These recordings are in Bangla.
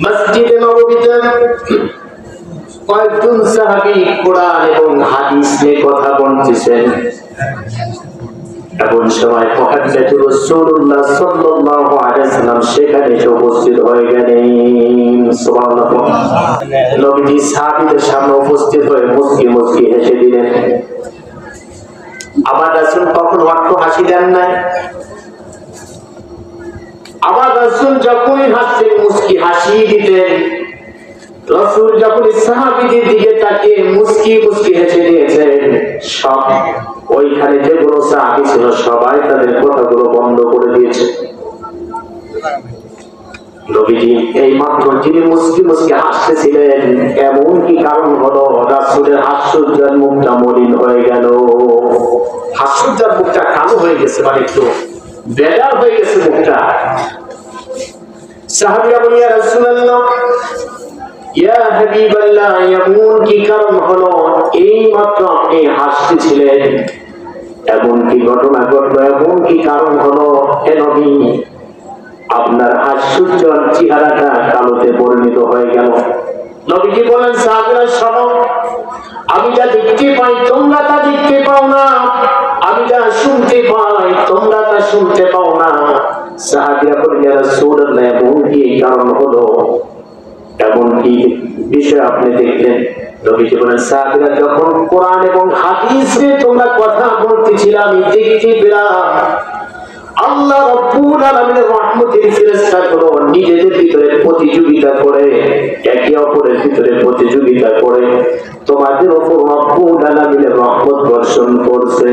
মসজিদে নববীতে কয়েকজন সাহাবী কোরআন এবং হাদিস নিয়ে কথা বলতেছেন। এমন সময় মুহাম্মদ রাসূলুল্লাহ সাল্লাল্লাহু আলাইহি ওয়াসাল্লাম সেখানে উপস্থিত হয়ে গেলেন। সুবহানাল্লাহ। নবীজি সাহাবীদের সামনে উপস্থিত হয়ে মুস্কি মুস্কি হেসে দিলেন। আমার রাসূল কখনো একটু হাসি দেন নাই। আমার রাসূল যখনই হাসতেন মুস্কি হাসি দিতেন। রাসূল যখন সাহাবীদের দিকে তাকিয়ে মুস্কি মুস্কি হেসে দিয়েছেন, সব ওইখানে যেগুলো সাহাবী ছিল সবাই তাদের কথাগুলো বন্ধ করে দিয়েছে। নবীজি এই মাত্র যিনি মুস্কি মুস্কি হাসতেছিলেন, এমন কি কারণ হলো রাসূলের হাস্যোজ্জ্বল মুখটা মলিন হয়ে গেল। হাস্যোজ্জ্বল মুখটা কালো হয়ে গেছে, মানে একটু বেজার হয়ে গেছে মুখটা। সাহাবীরা বলে, ইয়া রাসূলুল্লাহ, ইয়া হাবিবাল্লাহ, এমন কি কারণ হলো এই মাত্র আপনি হাসতেছিলেন, এমন কি ঘটনা ঘটলো, এমন কি কারণ হলো হে নবী আপনার হাস্যোজ্জ্বল চেহারাটা কালোতে পরিণত হয়ে গেল? নবীজি বলেন, সাহাবীরা শোনো, আমি যা দেখতে পাই তোমরা তা দেখতে পাও না, আমি যা শুনতে পাই তোমরা তা শুনতে পাও না। সাহাবীরা বলেন, ইয়া রাসূলুল্লাহ, এমন কি কারণ হলো, এমন কি বিষয় আপনি দেখলেন? নবীজি বলেন, সাহাবীরা যখন কোরআন এবং হাদিসে তোমরা কথা বলতেছিলে আমি দেখতে পেলাম আল্লাহ রাব্বুল আলামিনের রহমতের ফেরেশতাগুলো নিজেদের ভিতরে প্রতিযোগিতা করে, একে অপরের ভিতরে প্রতিযোগিতা করে তোমাদের উপর রব্বুল আলামিনের রহমত বর্ষণ করছে।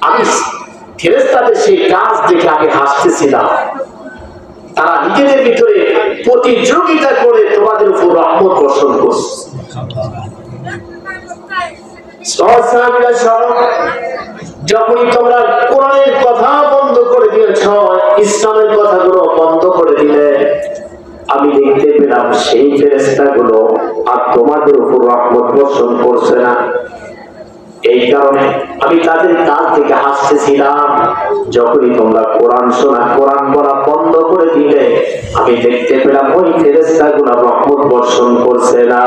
আমি ফেরেশতাদের সেই কাজ দেখে আগে হাসতেছিলাম, তারা নিজেদের ভিতরে প্রতিযোগিতা করে তোমাদের উপর রহমত বর্ষণ করছে। যখনই তোমরা কোরআনের কথা বন্ধ করে দিয়েছ, ইসলামের কথাগুলো বন্ধ করে দিলে, আমি দেখতে পেলাম সেই ফেরেশতাগুলো আর তোমাদের উপর রহমত বর্ষণ করছে না। এই কারণে আমি তাদের কাছ থেকে হাসতেছিলাম। যখনই তোমরা কোরআন শোনা, কোরআন পড়া বন্ধ করে দিলে, আমি দেখতে পেলাম ওই ফেরেশতাগুলো রহমত বর্ষণ করছে না।